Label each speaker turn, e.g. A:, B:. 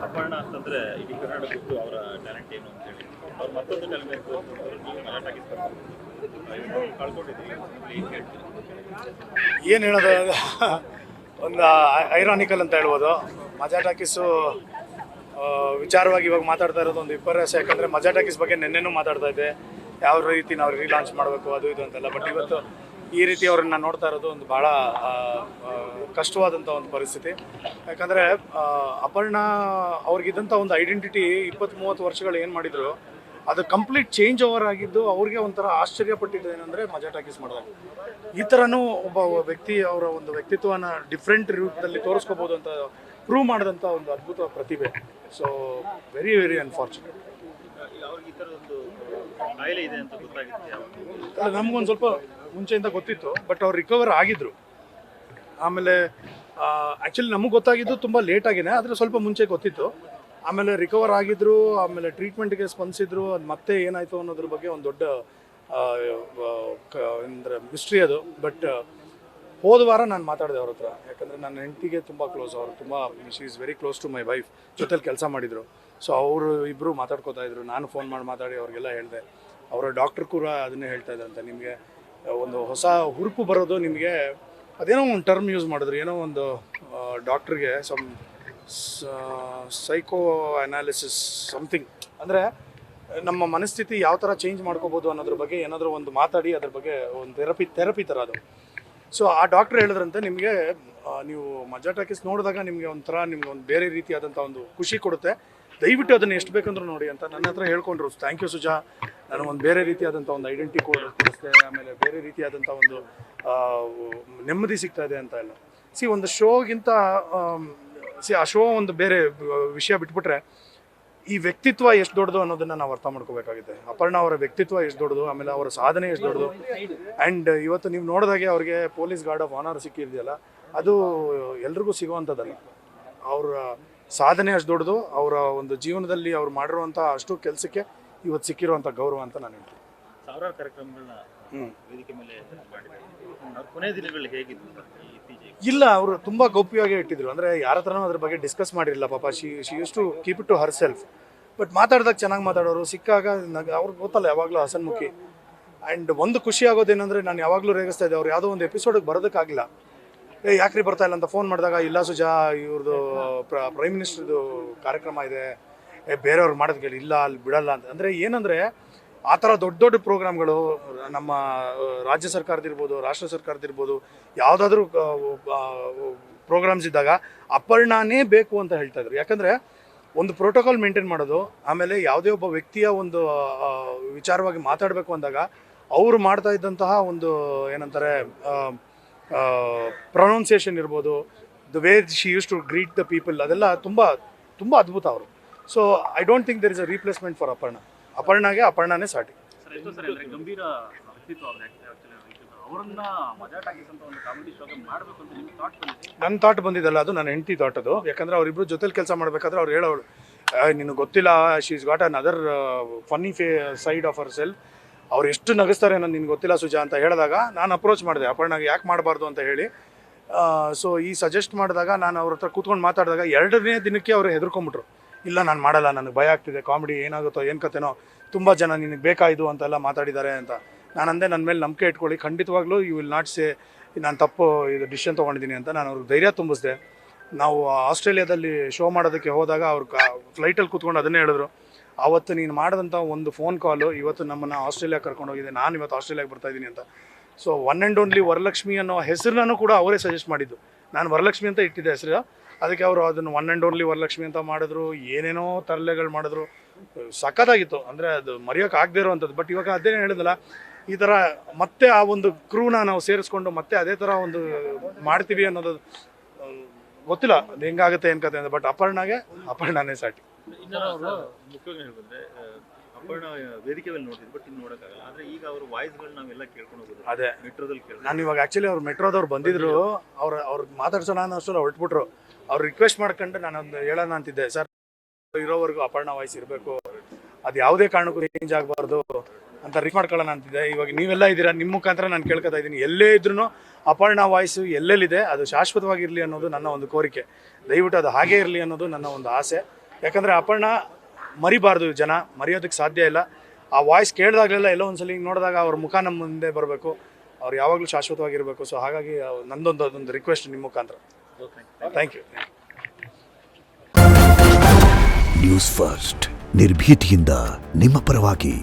A: ಅಪರ್ಣ ಅಂತಂದ್ರೆ ಇಡೀ ಕರ್ನಾಟಕ ಗೊತ್ತು ಅವರ ಟ್ಯಾಲೆಂಟ್ ಏನು ಅಂತ ಹೇಳಿ. ಅವ್ರು ಮತ್ತೊಂದು ಟ್ಯಾಲೆಂಟ್ ನೀವು ಮರಾಠ ಕಳ್ಕೊಂಡಿದ್ದೀವಿ ಏನು ಹೇಳ್ತೀವಿ?
B: ಏನು ಹೇಳೋದು, ಒಂದು ಐರಾನಿಕಲ್ ಅಂತ ಹೇಳ್ಬೋದು. ಮಜಾ ಟಾಕೀಸು ವಿಚಾರವಾಗಿ ಇವಾಗ ಮಾತಾಡ್ತಾ ಇರೋದು ಒಂದು ವಿಪರ್ಯಾಸ. ಯಾಕಂದರೆ ಮಜಾ ಟಾಕೀಸ್ ಬಗ್ಗೆ ನೆನ್ನೆನೂ ಮಾತಾಡ್ತಾ ಇದ್ದೆ, ಯಾವ ರೀತಿ ನಾವು ರೀಲಾಂಚ್ ಮಾಡಬೇಕು ಅದು ಇದು ಅಂತೆಲ್ಲ. ಬಟ್ ಇವತ್ತು ಈ ರೀತಿ ಅವ್ರನ್ನ ನೋಡ್ತಾ ಇರೋದು ಒಂದು ಭಾಳ ಕಷ್ಟವಾದಂಥ ಒಂದು ಪರಿಸ್ಥಿತಿ. ಯಾಕಂದರೆ ಅಪರ್ಣ ಅವ್ರಿಗಿದ್ದಂಥ ಒಂದು ಐಡೆಂಟಿಟಿ 20-30 ವರ್ಷಗಳು ಏನು ಮಾಡಿದ್ರು ಅದು ಕಂಪ್ಲೀಟ್ ಚೇಂಜ್ ಓವರ್ ಆಗಿದ್ದು ಅವ್ರಿಗೆ ಒಂಥರ ಆಶ್ಚರ್ಯಪಟ್ಟಿದ್ದು ಏನಂದರೆ ಮಜಾ ಟಾಕೀಸ್ ಮಾಡಿದಾಗ ಈ ಥರನೂ ಒಬ್ಬ ವ್ಯಕ್ತಿ ಅವರ ಒಂದು ವ್ಯಕ್ತಿತ್ವನ ಡಿಫ್ರೆಂಟ್ ರೂಪದಲ್ಲಿ ತೋರಿಸ್ಕೋಬೋದು ಅಂತ ಪ್ರೂವ್ ಮಾಡಿದಂಥ ಒಂದು ಅದ್ಭುತ ಪ್ರತಿಭೆ. So very very unfortunate.
A: ಅವ್ರಿಗೆ ಈ ಥರದೊಂದು ಕಾಯಿಲೆ ಇದೆ ಅಂತ ಗೊತ್ತಾಗಿತ್ತು?
B: ಅಲ್ಲ, ನಮಗೊಂದು ಸ್ವಲ್ಪ ಮುಂಚೆಯಿಂದ ಗೊತ್ತಿತ್ತು, ಬಟ್ ಅವ್ರು ರಿಕವರ್ ಆಗಿದ್ರು. ಆಮೇಲೆ ಆ್ಯಕ್ಚುಲಿ ನಮಗೆ ಗೊತ್ತಾಗಿದ್ದು ತುಂಬ ಲೇಟಾಗಿನೇ, ಆದರೆ ಸ್ವಲ್ಪ ಮುಂಚೆ ಗೊತ್ತಿತ್ತು. ಆಮೇಲೆ ರಿಕವರ್ ಆಗಿದ್ರು, ಆಮೇಲೆ ಟ್ರೀಟ್ಮೆಂಟ್ಗೆ ಸ್ಪಂದಿಸಿದ್ರು. ಅದು ಮತ್ತೆ ಏನಾಯಿತು ಅನ್ನೋದ್ರ ಬಗ್ಗೆ ಒಂದು ದೊಡ್ಡ ಅಂದರೆ ಮಿಸ್ಟ್ರಿ ಅದು. ಬಟ್ ಹೋದ ವಾರ ನಾನು ಮಾತಾಡಿದೆ ಅವ್ರ ಹತ್ರ. ಯಾಕಂದರೆ ನನ್ನ ಹೆಂಡತಿಗೆ ತುಂಬ ಕ್ಲೋಸ್, ಅವರು ತುಂಬ she is very close to my wife. ಜೊತೆಲಿ ಕೆಲಸ ಮಾಡಿದರು. ಸೊ ಅವರು ಇಬ್ಬರು ಮಾತಾಡ್ಕೋತಾ ಇದ್ರು. ನಾನು ಫೋನ್ ಮಾತಾಡಿ ಅವ್ರಿಗೆಲ್ಲ ಹೇಳಿದೆ. ಅವರ ಡಾಕ್ಟ್ರು ಕೂಡ ಅದನ್ನೇ ಹೇಳ್ತಾ ಇದ್ದಂತೆ, ನಿಮಗೆ ಒಂದು ಹೊಸ ಹುರುಪು ಬರೋದು ನಿಮಗೆ ಅದೇನೋ ಒಂದು ಟರ್ಮ್ ಯೂಸ್ ಮಾಡಿದ್ರು, ಏನೋ ಒಂದು ಡಾಕ್ಟ್ರಿಗೆ ಸೈಕೋ ಅನಾಲಿಸಿಸ್ ಸಮಥಿಂಗ್, ಅಂದರೆ ನಮ್ಮ ಮನಸ್ಥಿತಿ ಯಾವ ಥರ ಚೇಂಜ್ ಮಾಡ್ಕೋಬೋದು ಅನ್ನೋದ್ರ ಬಗ್ಗೆ ಏನಾದರೂ ಒಂದು ಮಾತಾಡಿ ಅದ್ರ ಬಗ್ಗೆ ಒಂದು ಥೆರಪಿ ಥರ ಅದು. ಸೊ ಆ ಡಾಕ್ಟ್ರ್ ಹೇಳಿದ್ರಂತೆ, ನಿಮಗೆ ನೀವು ಮಜಾ ಟಾಕೀಸ್ ನೋಡಿದಾಗ ನಿಮಗೆ ಒಂಥರ ನಿಮ್ಗೆ ಒಂದು ಬೇರೆ ರೀತಿಯಾದಂಥ ಒಂದು ಖುಷಿ ಕೊಡುತ್ತೆ, ದಯವಿಟ್ಟು ಅದನ್ನು ಎಷ್ಟು ಬೇಕಂದ್ರೂ ನೋಡಿ ಅಂತ ನನ್ನ ಹತ್ರ ಹೇಳ್ಕೊಂಡ್ರು. ಥ್ಯಾಂಕ್ ಯು ಸುಜಾ, ನನಗೊಂದು ಬೇರೆ ರೀತಿಯಾದಂಥ ಒಂದು ಐಡೆಂಟಿ ಕೊಡಿಸ್ತೆ, ಆಮೇಲೆ ಬೇರೆ ರೀತಿಯಾದಂಥ ಒಂದು ನೆಮ್ಮದಿ ಸಿಗ್ತಾ ಇದೆ ಅಂತ ಎಲ್ಲ. ಒಂದು ಶೋಗಿಂತ ಆ ಶೋ ಒಂದು ಬೇರೆ ವಿಷಯ ಬಿಟ್ಬಿಟ್ರೆ ಈ ವ್ಯಕ್ತಿತ್ವ ಎಷ್ಟು ದೊಡ್ಡದು ಅನ್ನೋದನ್ನು ನಾವು ಅರ್ಥ ಮಾಡ್ಕೋಬೇಕಾಗಿದೆ. ಅಪರ್ಣ ಅವರ ವ್ಯಕ್ತಿತ್ವ ಎಷ್ಟು ದೊಡ್ಡದು, ಆಮೇಲೆ ಅವರ ಸಾಧನೆ ಎಷ್ಟು ದೊಡ್ಡದು. ಆ್ಯಂಡ್ ಇವತ್ತು ನೀವು ನೋಡಿದಾಗೆ ಅವ್ರಿಗೆ ಪೊಲೀಸ್ ಗಾರ್ಡ್ ಆಫ್ ಆನರ್ ಸಿಕ್ಕಿದೆಯಲ್ಲ, ಅದು ಎಲ್ರಿಗೂ ಸಿಗುವಂಥದ್ದಲ್ಲ. ಅವರ ಸಾಧನೆ ಅಷ್ಟು ದೊಡ್ಡದು, ಅವರ ಒಂದು ಜೀವನದಲ್ಲಿ ಅವ್ರು ಮಾಡಿರುವಂಥ ಅಷ್ಟು ಕೆಲಸಕ್ಕೆ ಇವತ್ತು ಸಿಕ್ಕಿರುವಂಥ ಗೌರವ ಅಂತ ನಾನು ಹೇಳ್ತೀನಿ.
A: ಸಾವಿರಾರು ಕಾರ್ಯಕ್ರಮಗಳನ್ನ ವೇದಿಕೆ ಮೇಲೆ ಮಾಡಿದ್ದಾರೆ. ಅವ್ರ ಕೊನೆಯ ದಿನಗಳು ಹೇಗಿತ್ತು ಇತ್ತೀಚೆಗೆ?
B: ಇಲ್ಲ, ಅವರು ತುಂಬ ಗೌಪ್ಯವಾಗಿ ಇಟ್ಟಿದ್ರು. ಅಂದರೆ ಯಾರ ಹತ್ರನೂ ಅದ್ರ ಬಗ್ಗೆ ಡಿಸ್ಕಸ್ ಮಾಡಿರಲಿಲ್ಲ ಪಾಪ. She use to keep it to herself. But ಮಾತಾಡಿದಾಗ ಚೆನ್ನಾಗಿ ಮಾತಾಡೋರು, ಸಿಕ್ಕಾಗ ಅವ್ರಿಗೆ ಗೊತ್ತಲ್ಲ ಯಾವಾಗಲೂ ಹಸನ್ಮುಖಿ. ಆ್ಯಂಡ್ ಒಂದು ಖುಷಿ ಆಗೋದೇನೆಂದರೆ, ನಾನು ಯಾವಾಗಲೂ ರೇಗಿಸ್ತಾ ಇದ್ದೆ, ಅವ್ರು ಯಾವುದೋ ಒಂದು ಎಪಿಸೋಡಿಗೆ ಬರೋದಕ್ಕಾಗಿಲ್ಲ. ಯಾಕ್ರಿ ಬರ್ತಾ ಇಲ್ಲ ಅಂತ ಫೋನ್ ಮಾಡಿದಾಗ, ಇಲ್ಲ ಸುಜಾ ಇವ್ರದ್ದು ಪ್ರೈಮ್ ಮಿನಿಸ್ಟರ್ದು ಕಾರ್ಯಕ್ರಮ ಇದೆ, ಬೇರೆಯವ್ರು ಮಾಡೋದಕ್ಕೆ ಇಲ್ಲ, ಅಲ್ಲಿ ಬಿಡಲ್ಲ ಅಂತ. ಅಂದರೆ ಏನಂದರೆ ಆ ಥರ ದೊಡ್ಡ ದೊಡ್ಡ ಪ್ರೋಗ್ರಾಮ್ಗಳು ನಮ್ಮ ರಾಜ್ಯ ಸರ್ಕಾರದಿರ್ಬೋದು, ರಾಷ್ಟ್ರ ಸರ್ಕಾರದಿರ್ಬೋದು, ಯಾವುದಾದ್ರೂ ಪ್ರೋಗ್ರಾಮ್ಸ್ ಇದ್ದಾಗ ಅಪರ್ಣನೇ ಬೇಕು ಅಂತ ಹೇಳ್ತಾಯಿದ್ರು. ಯಾಕಂದರೆ ಒಂದು ಪ್ರೋಟೋಕಾಲ್ ಮೇಂಟೈನ್ ಮಾಡೋದು, ಆಮೇಲೆ ಯಾವುದೇ ಒಬ್ಬ ವ್ಯಕ್ತಿಯ ಒಂದು ವಿಚಾರವಾಗಿ ಮಾತಾಡಬೇಕು ಅಂದಾಗ ಅವರು ಮಾಡ್ತಾ ಇದ್ದಂತಹ ಒಂದು ಏನಂತಾರೆ ಪ್ರೊನೌನ್ಸಿಯೇಷನ್ ಇರ್ಬೋದು, the way she use to greet the people, ಅದೆಲ್ಲ ತುಂಬ ತುಂಬ ಅದ್ಭುತ ಅವರು. So I don't think there is a replacement for Aparna. ಅಪರ್ಣಾಗೆ ಅಪರ್ಣನೇ ಸಾಟಿ.
A: ಗಂಭೀರ ವ್ಯಕ್ತಿತ್ವ ಅವರನ್ನ ಮಜಾ ಟಾಕೀಸ್ ಅಂತ ಒಂದು ಕಾಮಿಡಿ ಶೋಗೆ ಮಾಡಬೇಕು ಅಂತ ನಿಮ್ಗೆ ಥಾಟ್ ಬಂದಿದೆ?
B: ನನ್ನ ಥಾಟ್ ಬಂದಿದ್ದಲ್ಲ, ಅದು ನನ್ನ ಹೆಂಡತಿ ಥಾಟ್ ಅದು. ಯಾಕಂದರೆ ಅವರಿಬ್ಬರು ಜೊತೆಲಿ ಕೆಲಸ ಮಾಡಬೇಕಾದ್ರೆ ಅವ್ರು ಹೇಳೋಳು, ನಿನಗೆ ಗೊತ್ತಿಲ್ಲ, she is got an other funny side of her self. ಅವ್ರು ಎಷ್ಟು ನಗಿಸ್ತಾರೆ ಅನ್ನೋದು ನಿನ್ಗೆ ಗೊತ್ತಿಲ್ಲ ಸುಜಾ ಅಂತ ಹೇಳಿದಾಗ ನಾನು ಅಪ್ರೋಚ್ ಮಾಡಿದೆ, ಅಪರ್ಣಾಗೆ ಯಾಕೆ ಮಾಡಬಾರ್ದು ಅಂತ ಹೇಳಿ. ಸೊ ಈ ಸಜೆಸ್ಟ್ ಮಾಡಿದಾಗ ನಾನು ಅವ್ರ ಹತ್ರ ಕೂತ್ಕೊಂಡು ಮಾತಾಡಿದಾಗ 2ನೇ ದಿನಕ್ಕೆ ಅವರು ಹೆದರ್ಕೊಂಬಿಟ್ರು. ಇಲ್ಲ, ನಾನು ಮಾಡಲ್ಲ, ನನಗೆ ಭಯ ಆಗ್ತಿದೆ, ಕಾಮಿಡಿ ಏನಾಗುತ್ತೋ ಏನು ಕತೆನೋ, ತುಂಬ ಜನ ನಿನಗೆ ಬೇಕಾಯಿತು ಅಂತೆಲ್ಲ ಮಾತಾಡಿದ್ದಾರೆ ಅಂತ. ನಾನು ಅಂದೆ, ನನ್ನ ಮೇಲೆ ನಂಬಿಕೆ ಇಟ್ಕೊಳ್ಳಿ, ಖಂಡಿತವಾಗ್ಲೂ ಯು ವಿಲ್ ನಾಟ್ ಸೇ ನಾನು ತಪ್ಪು ಇದು ಡಿಸಿಷನ್ ತೊಗೊಂಡಿದ್ದೀನಿ ಅಂತ ನಾನು ಅವ್ರಿಗೆ ಧೈರ್ಯ ತುಂಬಿಸಿದೆ. ನಾವು ಆಸ್ಟ್ರೇಲಿಯಾದಲ್ಲಿ ಶೋ ಮಾಡೋದಕ್ಕೆ ಹೋದಾಗ ಅವ್ರು ಫ್ಲೈಟಲ್ಲಿ ಕೂತ್ಕೊಂಡು ಅದನ್ನೇ ಹೇಳಿದ್ರು, ಆವತ್ತು ನೀನು ಮಾಡಿದಂಥ ಒಂದು ಫೋನ್ ಕಾಲು ಇವತ್ತು ನಮ್ಮನ್ನು ಆಸ್ಟ್ರೇಲಿಯಾ ಕರ್ಕೊಂಡೋಗಿದೆ, ನಾನು ಇವತ್ತು ಆಸ್ಟ್ರೇಲಿಯಾಗೆ ಬರ್ತಾಯಿದ್ದೀನಿ ಅಂತ. So one and only Varalakshmi ಅನ್ನೋ ಹೆಸರನ್ನು ಕೂಡ ಅವರೇ ಸಜೆಸ್ಟ್ ಮಾಡಿದ್ದು. ನಾನು ವರಲಕ್ಷ್ಮಿ ಅಂತ ಇಟ್ಟಿದ್ದೆ ಹೆಸರು, ಅದಕ್ಕೆ ಅವರು ಅದನ್ನು ಒನ್ ಆ್ಯಂಡ್ ಓನ್ಲಿ ವರಲಕ್ಷ್ಮಿ ಅಂತ ಮಾಡಿದ್ರು. ಏನೇನೋ ತರಲೆಗಳು ಮಾಡಿದ್ರು, ಸಖತ್ತಾಗಿತ್ತು. ಅಂದರೆ ಅದು ಮರೆಯೋಕೆ ಆಗದೇ ಇರೋವಂಥದ್ದು. ಬಟ್ ಇವಾಗ ಅದೇನೇ ಹೇಳಿದಲ್ಲ, ಈ ಥರ ಮತ್ತೆ ಆ ಒಂದು ಕ್ರೂನ ನಾವು ಸೇರಿಸ್ಕೊಂಡು ಮತ್ತೆ ಅದೇ ಥರ ಒಂದು ಮಾಡ್ತೀವಿ ಅನ್ನೋದು ಗೊತ್ತಿಲ್ಲ, ಅದು ಹೆಂಗಾಗುತ್ತೆ ಏನು ಕತೆ ಅಂತ. ಬಟ್ ಅಪರ್ಣನೇ ಸಾಟಿ.
A: ಮುಖ್ಯವಾಗಿ ಹೇಳ್ಬಂದ್ರೆ ಅಪರ್ಣ ವೇದಿಕೆ ಮೇಲೆ ನೋಡ್ತಿದ್ವಿ, ಬಟ್ ಇನ್ನು ನೋಡೋಕ್ಕಾಗಲ್ಲ. ಆದರೆ ಈಗ ಅವ್ರ ವಾಯ್ಸ್ಗಳು ನಾವೆಲ್ಲ ಕೇಳ್ಕೊಂಡು ಹೋಗೋದು.
B: ಅದೇ
A: ಮೆಟ್ರೋದಲ್ಲಿ
B: ನಾನು ಇವಾಗ ಆ್ಯಕ್ಚುಲಿ ಅವ್ರು ಮೆಟ್ರೋದವ್ರು ಬಂದಿದ್ರು, ಅವ್ರಿಗೆ ಮಾತಾಡ್ಸೋಣ ಅನ್ನೋಷ್ಟಲ್ಲ ಹೊರಟ್ಬಿಟ್ರು. ಅವ್ರು ರಿಕ್ವೆಸ್ಟ್ ಮಾಡ್ಕೊಂಡು ನಾನೊಂದು ಹೇಳೋಣ ಅಂತಿದ್ದೆ, ಸರ್ ಇರೋವರೆಗೂ ಅಪರ್ಣ ವಾಯ್ಸ್ ಇರಬೇಕು, ಅದು ಯಾವುದೇ ಕಾರಣಕ್ಕೂ ಚೇಂಜ್ ಆಗಬಾರ್ದು ಅಂತ ರಿಕ್ ಮಾಡ್ಕೊಳ್ಳೋಣ ಅಂತಿದ್ದೆ. ಇವಾಗ ನೀವೆಲ್ಲ ಇದ್ದೀರಾ, ನಿಮ್ಮ ಮುಖಾಂತರ ನಾನು ಕೇಳ್ಕೊತಾ ಇದ್ದೀನಿ, ಎಲ್ಲೇ ಇದ್ರೂ ಅಪರ್ಣ ವಾಯ್ಸು ಎಲ್ಲೆಲ್ಲಿದೆ ಅದು ಶಾಶ್ವತವಾಗಿರಲಿ ಅನ್ನೋದು ನನ್ನ ಒಂದು ಕೋರಿಕೆ. ದಯವಿಟ್ಟು ಅದು ಹಾಗೇ ಇರಲಿ ಅನ್ನೋದು ನನ್ನ ಒಂದು ಆಸೆ. ಯಾಕಂದರೆ ಅಪರ್ಣ ಮರಿಬಾರ್ದು, ಜನ ಮರೆಯೋದಕ್ಕೆ ಸಾಧ್ಯ ಇಲ್ಲ. ಆ ವಾಯ್ಸ್ ಕೇಳಿದಾಗಲೆಲ್ಲ ಎಲ್ಲೋ ಒಂದ್ಸಲ ಹಿಂಗೆ ನೋಡಿದಾಗ ಅವ್ರ ಮುಖ ನಮ್ಮ ಮುಂದೆ ಬರಬೇಕು, ಅವ್ರು ಯಾವಾಗಲೂ ಶಾಶ್ವತವಾಗಿರಬೇಕು. ಸೊ ಹಾಗಾಗಿ ಅದೊಂದು ರಿಕ್ವೆಸ್ಟ್ ನಿಮ್ಮ ಮುಖಾಂತರ. Thank you.
C: ನ್ಯೂಸ್ ಫಸ್ಟ್ ನಿರ್ಭೀತಿಯಿಂದ ನಿಮ್ಮ ಪರವಾಗಿ.